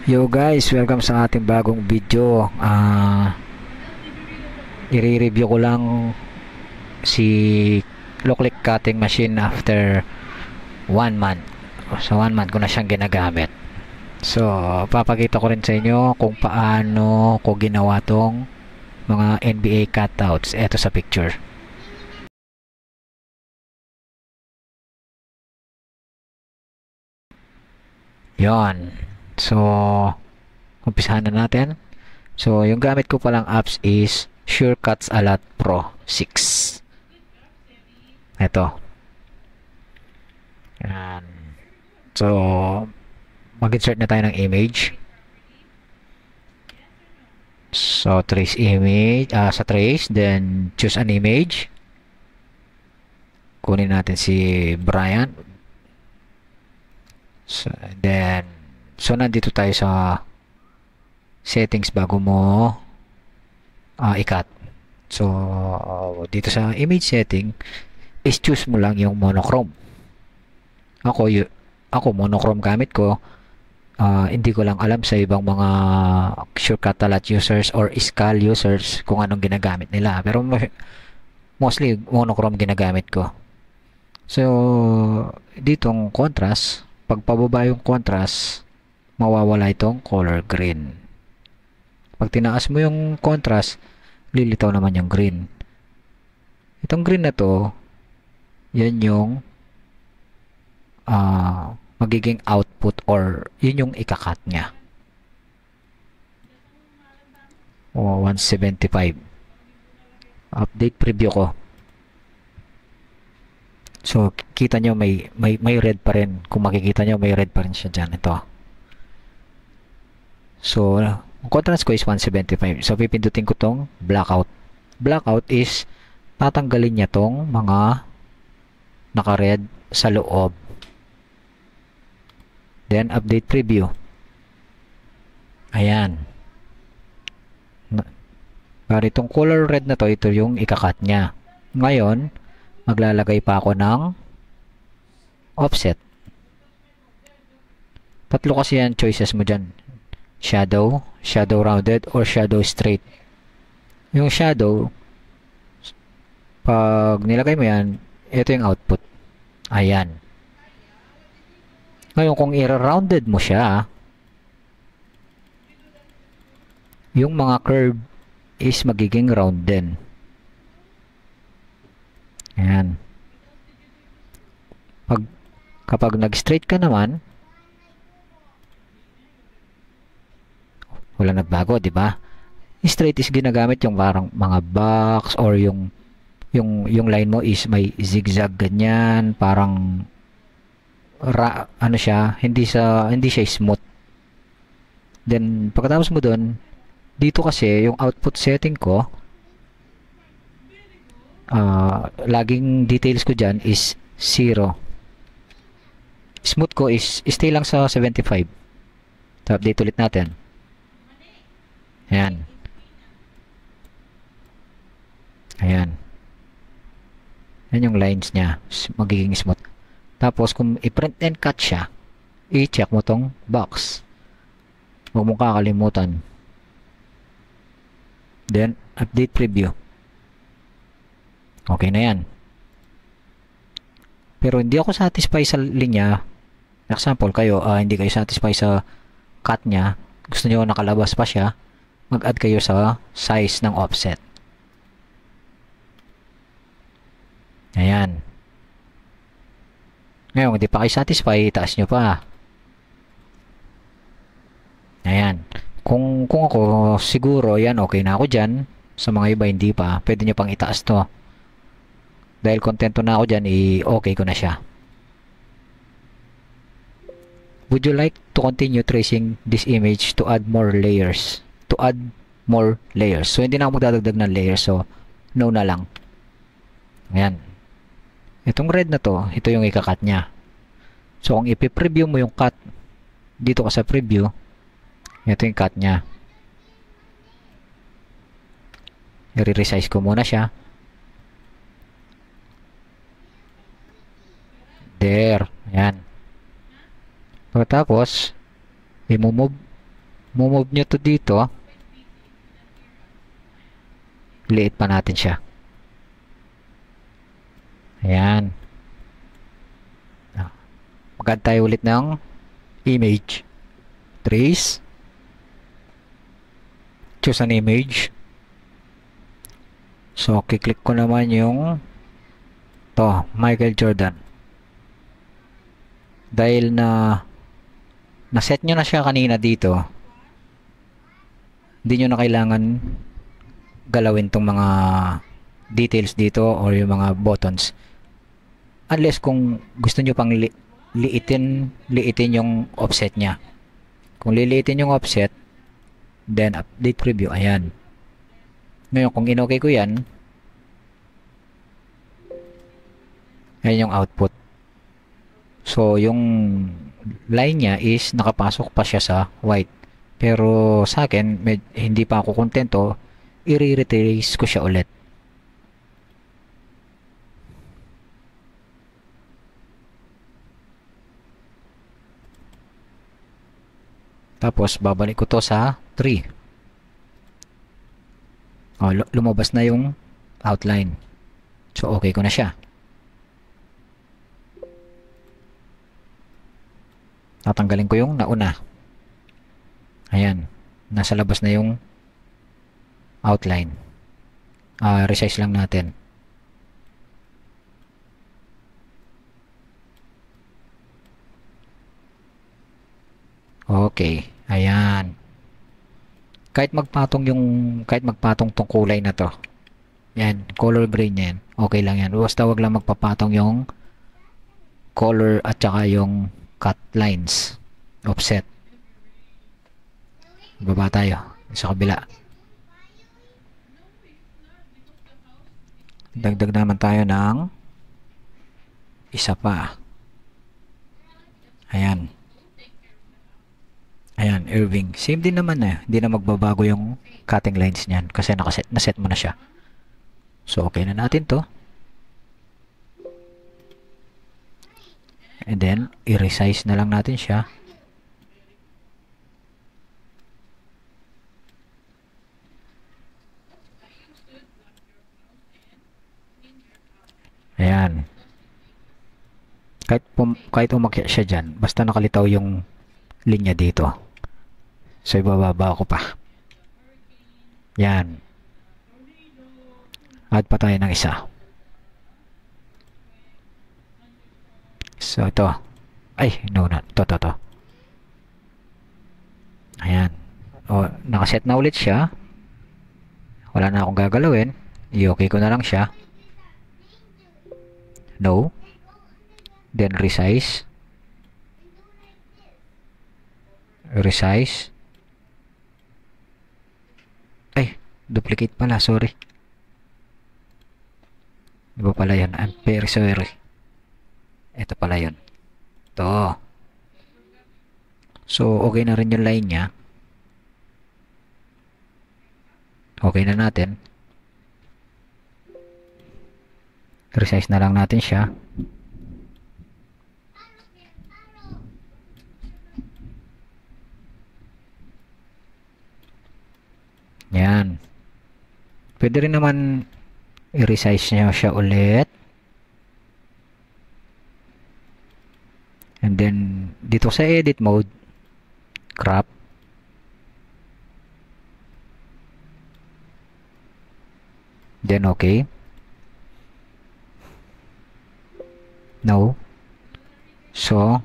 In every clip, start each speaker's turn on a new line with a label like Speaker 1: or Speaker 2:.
Speaker 1: Yo guys, welcome sa ating bagong video. I-review ko lang si Low-Click Cutting Machine after 1 month. So 1 month ko na siyang ginagamit. So papakita ko rin sa inyo kung paano ko ginawa tong mga NBA cutouts. Eto sa picture. Yon. So umpisahan na natin. So yung gamit ko palang apps is SureCuts A Lot Pro 6. Ito. Yan. So mag-insert na tayo ng image. So trace image, sa trace, then choose an image. Kunin natin si Brian. So, then nandito tayo sa settings bago mo i-cut. So dito sa image setting is choose mo lang yung monochrome. Ako monochrome gamit ko. Hindi ko lang alam sa ibang mga SureCut A Lot users or Scal users kung anong ginagamit nila, pero mostly monochrome ginagamit ko. So ditong contrast, pag pababa yung contrast, mawawala itong color green. Pag tinaas mo yung contrast, lilitaw naman yung green. Itong green na to, yan yung magiging output or yun yung ikakat niya. 175. Update preview ko. So kita nyo may red pa rin. Kung makikita nyo may red pa rin siya dyan. Ito. So ang contrast ko is 175. So pipindutin ko tong blackout. Blackout is tatanggalin niya tong mga naka-red sa loob. Then update preview. Ayan. Para itong color red na to, ito yung ikakat niya. Ngayon, maglalagay pa ako ng offset. Tatlo kasi yan choices mo dyan. Shadow, shadow rounded, or shadow straight. Yung shadow, pag nilagay mo yan, ito yung output. Ayan. Ngayon, kung i-rounded mo siya, yung mga curve is magiging round din. Ayan. Kapag nag-straight ka naman, wala nagbago, di ba? Straight is ginagamit yung parang mga box or yung line mo is may zigzag ganyan, parang ano siya, hindi siya smooth. Then pagkatapos mo doon, dito kasi yung output setting ko, laging details ko dyan is 0. Smooth ko is stay lang sa 75. So update ulit natin. Ayan. Ayan. Yan yung lines niya, magiging smooth. Tapos kung i-print and cut siya, i-check mo tong box. Huwag mong kakalimutan. Then update preview. Okay na yan. Pero hindi ako satisfied sa linya. Example, kayo hindi kayo satisfied sa cut niya, gusto niyo nakalabas pa siya, mag-add kayo sa size ng offset. Ayan. Ngayon, hindi pa kayo satisfied, itaas nyo pa. Ayan. Kung ako, siguro, yan, okay na ako dyan. Sa mga iba, hindi pa. Pwede nyo pang itaas to. Dahil kontento na ako dyan, okay ko na siya. Would you like to continue tracing this image to add more layers? To add more layers. So, hindi na ako magdadagdag ng layers. So, no na lang. Ayan. Itong red na to, ito yung ikakat niya. So, kung ipi-preview mo yung cut, dito ka sa preview, ito yung cut niya. I-resize ko muna siya. There. Ayan. Pagkatapos, i-move Move nyo to dito. Liit pa natin siya. Ayan. Mag-add tayo ulit ng image. Trace. Choose an image. So, kiklik ko naman yung to, Michael Jordan. Dahil na-set nyo na siya kanina dito, hindi nyo na kailangan galawin tong mga details dito or yung mga buttons. Unless kung gusto nyo pang liitin yung offset niya. Kung liliitin yung offset, then update preview. Ayan. Ngayon, kung in-okay ko yan, ayan yung output. So, yung line niya is nakapasok pa siya sa white. Pero sa akin, hindi pa ako kontento, i-retrace ko siya ulit. Tapos, babalik ko to sa 3. Oh, lumabas na yung outline. So, okay ko na siya. Tatanggalin ko yung nauna. Ayan. Nasa labas na yung outline. Resize lang natin. Okay. Ayan. Kahit magpatong tong kulay na to. Yan. Color green yan. Okay lang yan. Basta wag lang magpapatong yung color at saka yung cut lines. Offset. Baba tayo. Sa kabila. Dagdag naman tayo ng isa pa. Ayan. Ayan, Irving. Same din naman eh. Hindi na magbabago yung cutting lines niyan kasi naset mo na siya. So, okay na natin to. And then, i-resize na lang natin siya. Ayan. Kahit umakyat siya dyan, basta nakalitaw yung linya dito. So, ibababa ko pa. Yan. Add pa tayo ng isa. So, ito. Ay, no, na. To. Ayan. O, nakaset na ulit siya. Wala na akong gagalawin. I-okay ko na lang siya. No. Then, resize. Resize. Ay, duplicate pala, sorry. Iba pala yun. I'm very sorry. Ito pala yun. Ito. So, okay na rin yung line niya. Okay na natin. Resize na lang natin siya. Yan. Pwede rin naman i-resize niya siya ulit. And then, dito sa edit mode, crop. Then, okay. No. So,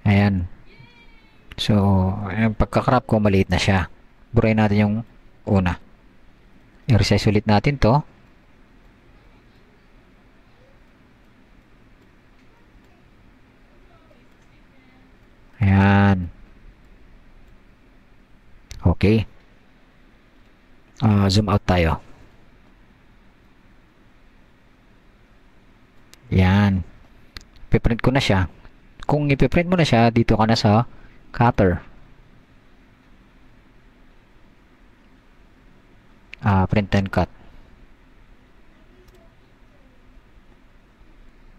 Speaker 1: ayan. So, yung pagka-crop ko, maliit na siya. Burahin natin yung una. I-resize ulit natin to. Ayan. Okay. Zoom out tayo. Ayan. Piprint ko na siya. Kung ipiprint mo na siya, dito ka na sa cutter. Print and cut.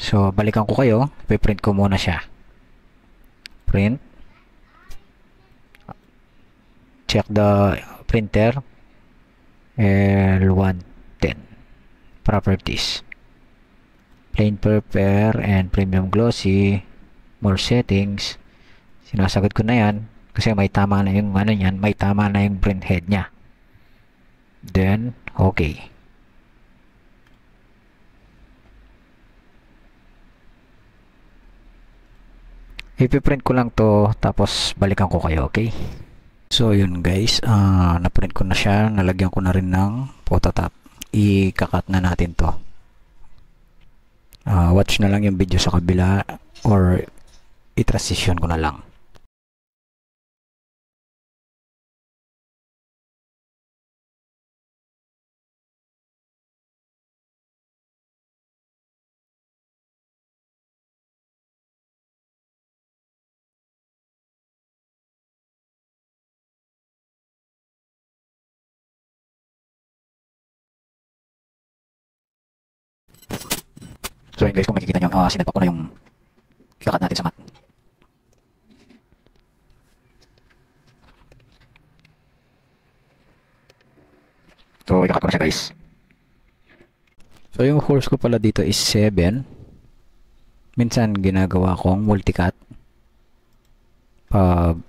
Speaker 1: So, balikan ko kayo. Piprint ko muna siya. Print. check the printer. L110 properties, plain paper and premium glossy, more settings. Sinasagot ko na yan kasi may tama na yung ano yan, may tama na yung print head nya. Then okay, ipiprint ko lang to tapos balikan ko kayo. Okay, so yun guys, na-print ko na siya, nalagyan ko na rin ng Photoshop. I-cut na natin to. Watch na lang yung video sa kabila or i-transition ko na lang. So yun guys, kung makikita nyo, sinadpa ko na yung ikakat natin sa mat. So ikakat ko na siya guys. So yung horse ko pala dito is 7. Minsan ginagawa kong multicut. Pag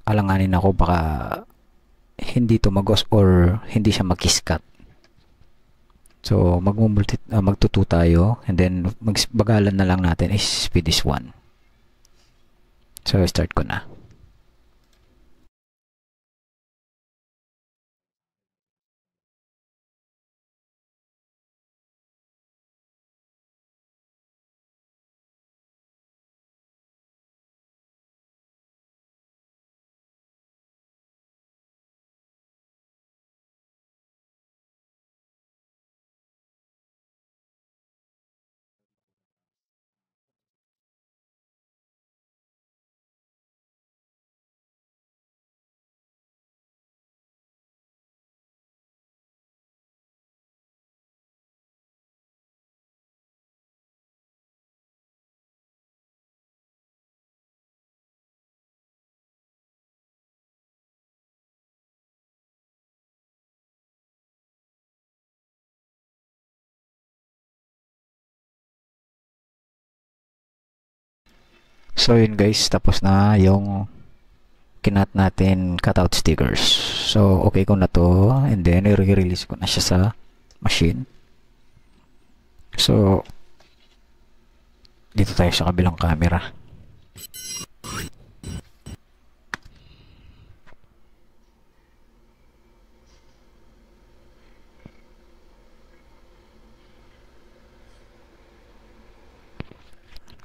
Speaker 1: alanganin ako baka hindi tumagos or hindi siya mag-kiss-cut. So magtutu tayo and then magbagalan na lang natin is speed is 1. So start ko na. So yun guys, tapos na yung kinat natin cutout stickers. So okay ko na to and then i-release ko na siya sa machine. So dito tayo sa kabilang camera.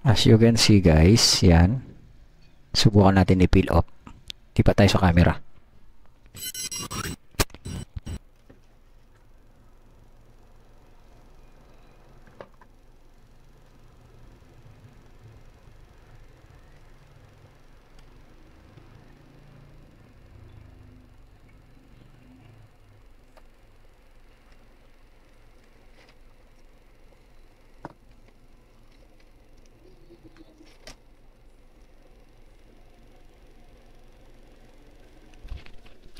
Speaker 1: As you can see guys, yan. Subukan natin i-peel off. Di pa tayo sa camera.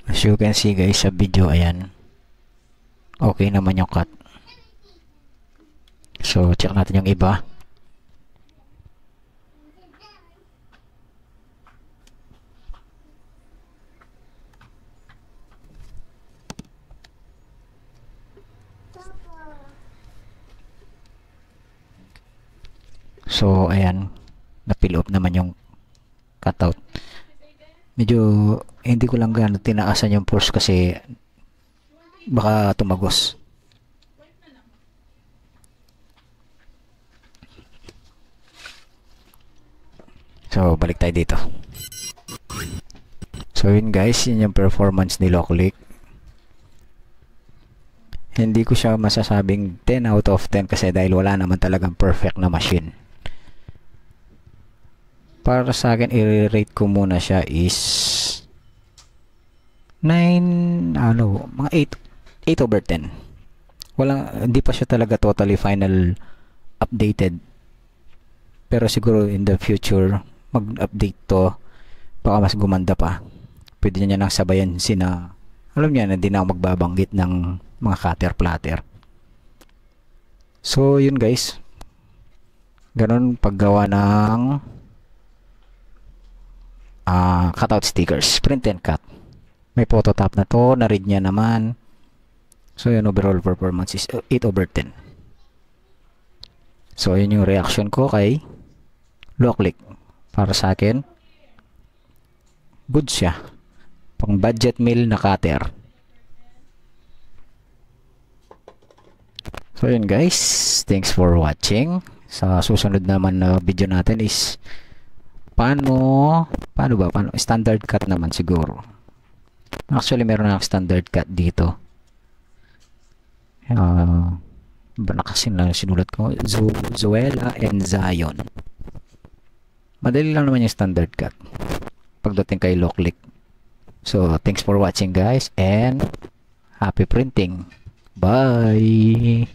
Speaker 1: As you can see guys sa video, ayan, okay naman yung cut. So check natin yung iba. So ayan, na-peel off naman yung cutout. Medyo hindi ko lang gaano tinaasan yung force kasi baka tumagos. So balik tayo dito. So yun guys, yun yung performance ni Loclick. Hindi ko siya masasabing 10 out of 10 kasi dahil wala naman talagang perfect na machine. Para sa akin, i-rate ko muna siya is 9, mga 8 over 10. Hindi pa siya talaga totally final updated. Pero siguro in the future, mag-update to, baka mas gumanda pa. Pwede niya nang sabayan alam niya na di na ako magbabanggit ng mga cutter platter. So yun guys, ganun paggawa ng cutout stickers, print and cut. May phototop na to, na-read niya naman. So yun, overall performance is 8/10. So yun yung reaction ko kay Loclick. Para sa akin, good siya. Pang budget meal na cutter. So yun guys, thanks for watching. Sa susunod naman na video natin is paano standard cut naman siguro. Actually meron na standard cut dito. Ba nakasin lang sinulat ko, Zoella and Zion. Madali lang naman yung standard cut pagdating kay Loclick. So thanks for watching guys, and happy printing. Bye.